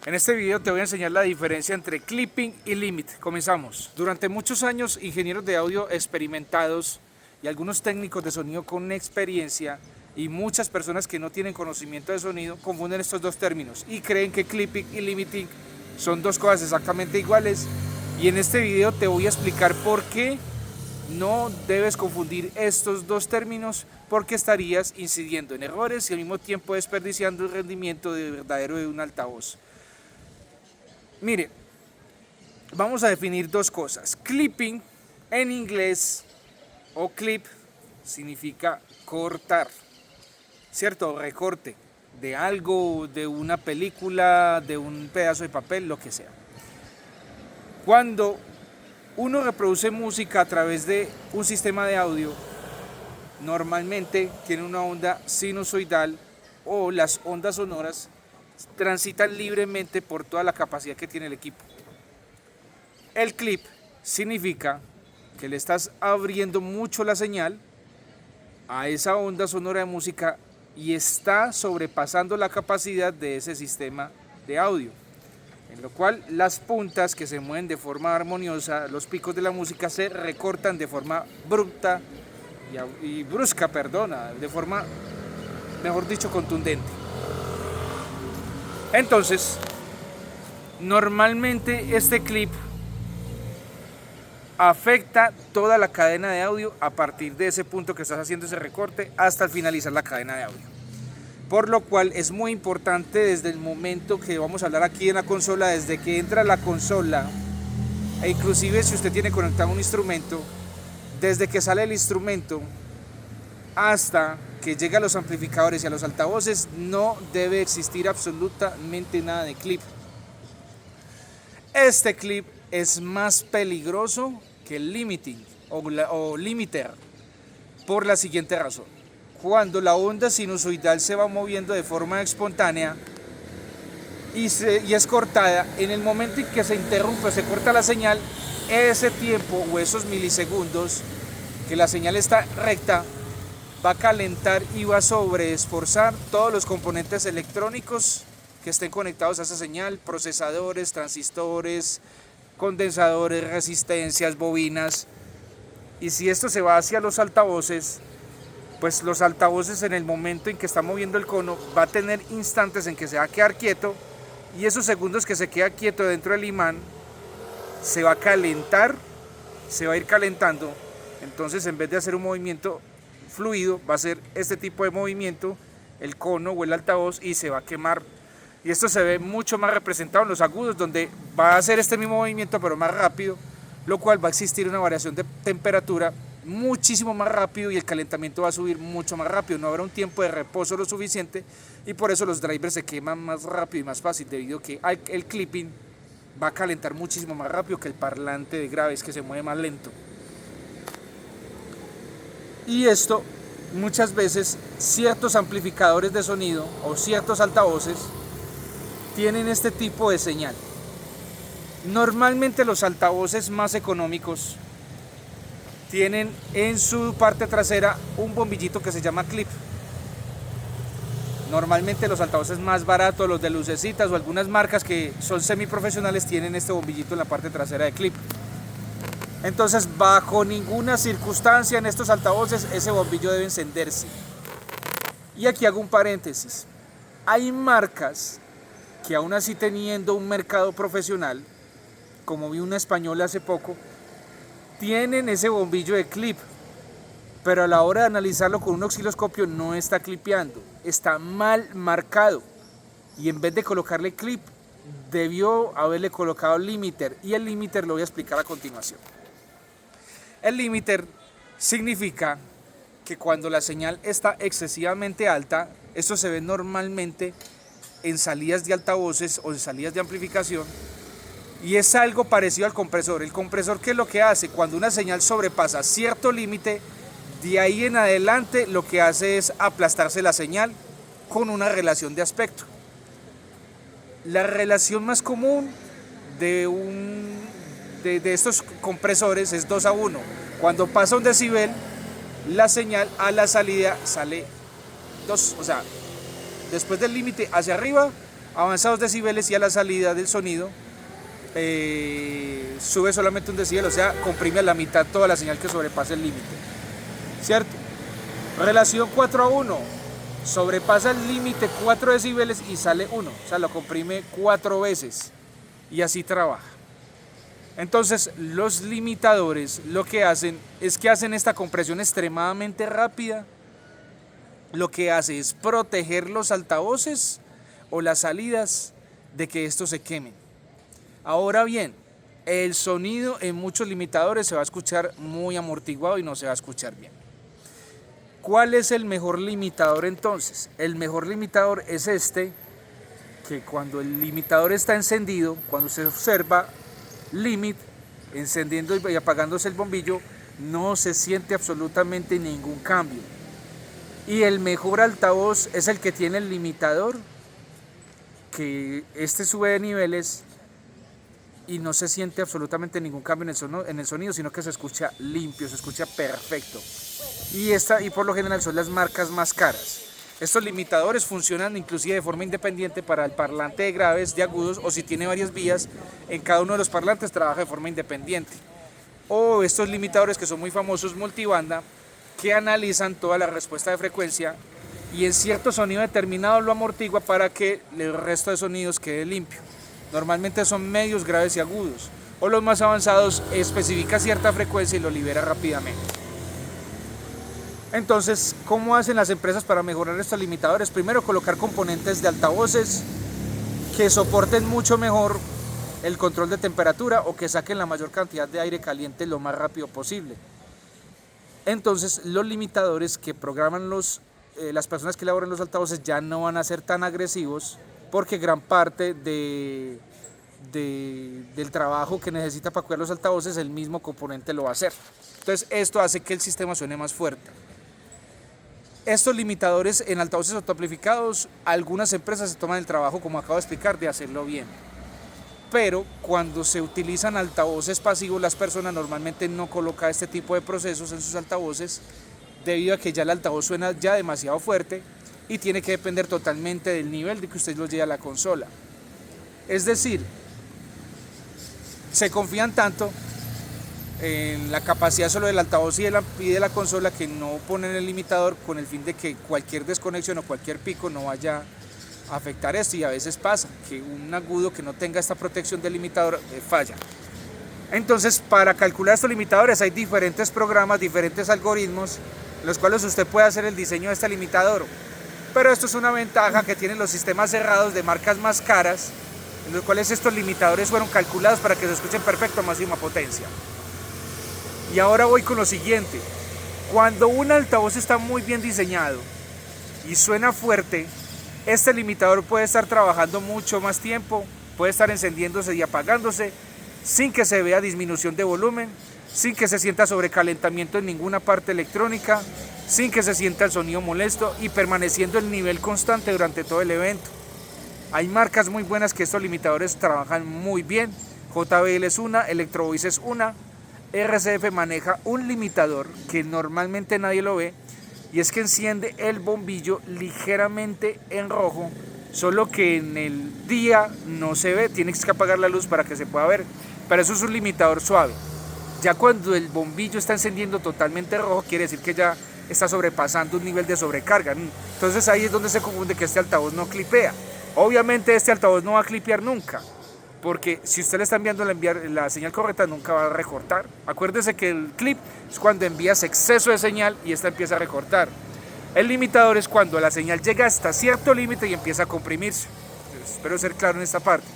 En este video te voy a enseñar la diferencia entre clipping y limit. Comenzamos. Durante muchos años, ingenieros de audio experimentados y algunos técnicos de sonido con experiencia y muchas personas que no tienen conocimiento de sonido confunden estos dos términos y creen que clipping y limiting son dos cosas exactamente iguales. Y en este video te voy a explicar por qué no debes confundir estos dos términos, porque estarías incidiendo en errores y al mismo tiempo desperdiciando el rendimiento verdadero de un altavoz. Mire, vamos a definir dos cosas. Clipping en inglés o clip significa cortar, ¿cierto? Recorte de algo, de una película, de un pedazo de papel, lo que sea. Cuando uno reproduce música a través de un sistema de audio, normalmente tiene una onda sinusoidal o las ondas sonoras transitan libremente por toda la capacidad que tiene el equipo. El clip significa que le estás abriendo mucho la señal a esa onda sonora de música y está sobrepasando la capacidad de ese sistema de audio, en lo cual las puntas que se mueven de forma armoniosa, los picos de la música se recortan de forma brusca, de forma, mejor dicho, contundente. Entonces, normalmente este clip afecta toda la cadena de audio a partir de ese punto que estás haciendo ese recorte hasta finalizar la cadena de audio. Por lo cual es muy importante desde el momento que vamos a hablar aquí en la consola, desde que entra la consola, e inclusive si usted tiene conectado un instrumento, desde que sale el instrumento hasta que llega a los amplificadores y a los altavoces, no debe existir absolutamente nada de clip. Este clip es más peligroso que el limiting o limiter por la siguiente razón. Cuando la onda sinusoidal se va moviendo de forma espontánea y es cortada, en el momento en que se interrumpe, se corta la señal, ese tiempo o esos milisegundos que la señal está recta, va a calentar y va a sobreesforzar todos los componentes electrónicos que estén conectados a esa señal: procesadores, transistores, condensadores, resistencias, bobinas. Y si esto se va hacia los altavoces, pues los altavoces, en el momento en que está moviendo el cono, va a tener instantes en que se va a quedar quieto, y esos segundos que se queda quieto dentro del imán se va a calentar, se va a ir calentando. Entonces, en vez de hacer un movimiento fluido, va a ser este tipo de movimiento el cono o el altavoz y se va a quemar. Y esto se ve mucho más representado en los agudos, donde va a hacer este mismo movimiento pero más rápido, lo cual va a existir una variación de temperatura muchísimo más rápido y el calentamiento va a subir mucho más rápido. No habrá un tiempo de reposo lo suficiente y por eso los drivers se queman más rápido y más fácil, debido a que el clipping va a calentar muchísimo más rápido que el parlante de graves, que se mueve más lento. Y esto, muchas veces, ciertos amplificadores de sonido o ciertos altavoces tienen este tipo de señal. Normalmente los altavoces más económicos tienen en su parte trasera un bombillito que se llama clip. Normalmente los altavoces más baratos, los de lucecitas o algunas marcas que son semiprofesionales, tienen este bombillito en la parte trasera de clip. Entonces, bajo ninguna circunstancia en estos altavoces ese bombillo debe encenderse. Y aquí hago un paréntesis. Hay marcas que, aún así teniendo un mercado profesional, como vi una española hace poco, tienen ese bombillo de clip, pero a la hora de analizarlo con un osciloscopio no está clipeando, está mal marcado, y en vez de colocarle clip debió haberle colocado limiter, y el limiter lo voy a explicar a continuación. El limiter significa que cuando la señal está excesivamente alta, esto se ve normalmente en salidas de altavoces o en salidas de amplificación, y es algo parecido al compresor. El compresor, ¿qué es lo que hace? Cuando una señal sobrepasa cierto límite, de ahí en adelante lo que hace es aplastarse la señal con una relación de aspecto. La relación más común de estos compresores es 2:1. Cuando pasa un decibel, la señal a la salida sale 2, o sea, después del límite hacia arriba avanzados decibeles y a la salida del sonido sube solamente un decibel, o sea, comprime a la mitad toda la señal que sobrepasa el límite, ¿cierto? Relación 4:1, sobrepasa el límite 4 decibeles y sale 1, o sea, lo comprime 4 veces y así trabaja. Entonces, los limitadores lo que hacen es que hacen esta compresión extremadamente rápida. Lo que hace es proteger los altavoces o las salidas de que estos se quemen. Ahora bien, el sonido en muchos limitadores se va a escuchar muy amortiguado y no se va a escuchar bien. ¿Cuál es el mejor limitador entonces? El mejor limitador es este, que cuando el limitador está encendido, cuando usted observa limit, encendiendo y apagándose el bombillo, no se siente absolutamente ningún cambio. Y el mejor altavoz es el que tiene el limitador, que este sube de niveles y no se siente absolutamente ningún cambio en el sonido, sino que se escucha limpio, se escucha perfecto. Y por lo general son las marcas más caras. Estos limitadores funcionan inclusive de forma independiente para el parlante de graves, de agudos, o si tiene varias vías, en cada uno de los parlantes trabaja de forma independiente. O estos limitadores que son muy famosos, multibanda, que analizan toda la respuesta de frecuencia y en cierto sonido determinado lo amortigua para que el resto de sonidos quede limpio. Normalmente son medios, graves y agudos. O los más avanzados especifica cierta frecuencia y lo libera rápidamente. Entonces, ¿cómo hacen las empresas para mejorar estos limitadores? Primero, colocar componentes de altavoces que soporten mucho mejor el control de temperatura o que saquen la mayor cantidad de aire caliente lo más rápido posible. Entonces, los limitadores que programan las personas que elaboran los altavoces ya no van a ser tan agresivos, porque gran parte del trabajo que necesita para cuidar los altavoces el mismo componente lo va a hacer. Entonces, esto hace que el sistema suene más fuerte. Estos limitadores en altavoces autoamplificados, algunas empresas se toman el trabajo, como acabo de explicar, de hacerlo bien. Pero cuando se utilizan altavoces pasivos, las personas normalmente no colocan este tipo de procesos en sus altavoces, debido a que ya el altavoz suena ya demasiado fuerte y tiene que depender totalmente del nivel de que usted lo lleve a la consola. Es decir, se confían tanto en la capacidad solo del altavoz y de la consola que no ponen el limitador con el fin de que cualquier desconexión o cualquier pico no vaya a afectar esto, y a veces pasa que un agudo que no tenga esta protección del limitador falla. Entonces, para calcular estos limitadores hay diferentes programas, diferentes algoritmos, los cuales usted puede hacer el diseño de este limitador. Pero esto es una ventaja que tienen los sistemas cerrados de marcas más caras, en los cuales estos limitadores fueron calculados para que se escuchen perfecto a máxima potencia. Y ahora voy con lo siguiente. Cuando un altavoz está muy bien diseñado y suena fuerte, este limitador puede estar trabajando mucho más tiempo, puede estar encendiéndose y apagándose sin que se vea disminución de volumen, sin que se sienta sobrecalentamiento en ninguna parte electrónica, sin que se sienta el sonido molesto y permaneciendo el nivel constante durante todo el evento. Hay marcas muy buenas que estos limitadores trabajan muy bien. JBL es una, Electrovoice es una. RCF maneja un limitador que normalmente nadie lo ve, y es que enciende el bombillo ligeramente en rojo, solo que en el día no se ve, tienes que apagar la luz para que se pueda ver, pero eso es un limitador suave. Ya cuando el bombillo está encendiendo totalmente rojo, quiere decir que ya está sobrepasando un nivel de sobrecarga. Entonces ahí es donde se confunde que este altavoz no clipea. Obviamente este altavoz no va a clipear nunca, porque si usted le está enviando la señal correcta, nunca va a recortar. Acuérdese que el clip es cuando envías exceso de señal y esta empieza a recortar. El limitador es cuando la señal llega hasta cierto límite y empieza a comprimirse. Espero ser claro en esta parte.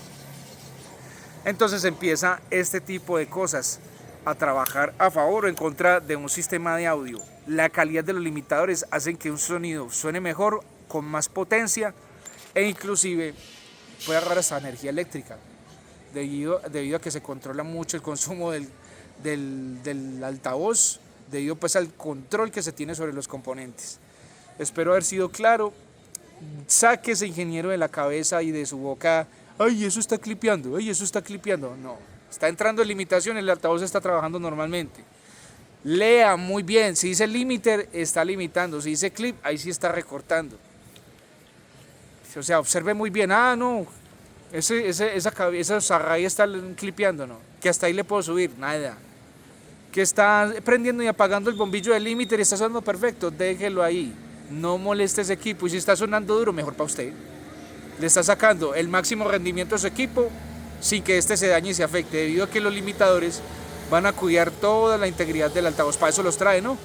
Entonces empieza este tipo de cosas a trabajar a favor o en contra de un sistema de audio. La calidad de los limitadores hacen que un sonido suene mejor, con más potencia, e inclusive puede agarrar hasta energía eléctrica, debido a que se controla mucho el consumo del altavoz, debido pues al control que se tiene sobre los componentes. Espero haber sido claro. Saque ese ingeniero de la cabeza y de su boca: ay, eso está clipeando, ay, eso está clipeando. No, está entrando en limitación, el altavoz está trabajando normalmente. Lea muy bien, si dice limiter, está limitando, si dice clip, ahí sí está recortando. O sea, observe muy bien. Ah, no, esos array están clipeando, ¿no? Que hasta ahí le puedo subir, nada. Que está prendiendo y apagando el bombillo del límite y está sonando perfecto, déjelo ahí. No moleste ese equipo. Y si está sonando duro, mejor para usted. Le está sacando el máximo rendimiento a su equipo sin que este se dañe y se afecte, debido a que los limitadores van a cuidar toda la integridad del altavoz. Para eso los trae, ¿no?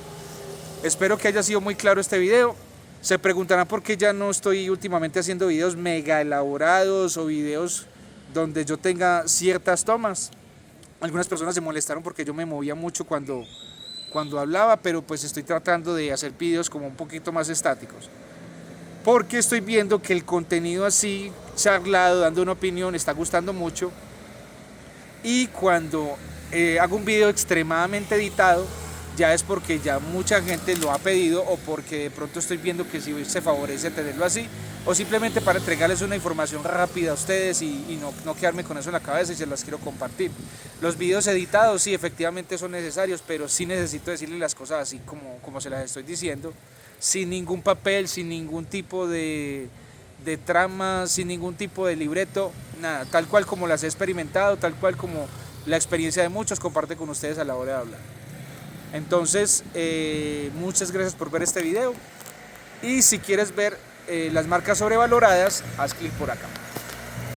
Espero que haya sido muy claro este video. Se preguntarán por qué ya no estoy últimamente haciendo videos mega elaborados o videos donde yo tenga ciertas tomas. Algunas personas se molestaron porque yo me movía mucho cuando hablaba, pero pues estoy tratando de hacer videos como un poquito más estáticos. Porque estoy viendo que el contenido así, charlado, dando una opinión, está gustando mucho. Y cuando hago un video extremadamente editado, ya es porque ya mucha gente lo ha pedido o porque de pronto estoy viendo que sí se favorece tenerlo así, o simplemente para entregarles una información rápida a ustedes y no quedarme con eso en la cabeza y se las quiero compartir. Los videos editados sí efectivamente son necesarios, pero sí necesito decirles las cosas así como se las estoy diciendo, sin ningún papel, sin ningún tipo de trama, sin ningún tipo de libreto, nada, tal cual como las he experimentado, tal cual como la experiencia de muchos comparte con ustedes a la hora de hablar. Entonces, muchas gracias por ver este video y si quieres ver las marcas sobrevaloradas, haz clic por acá.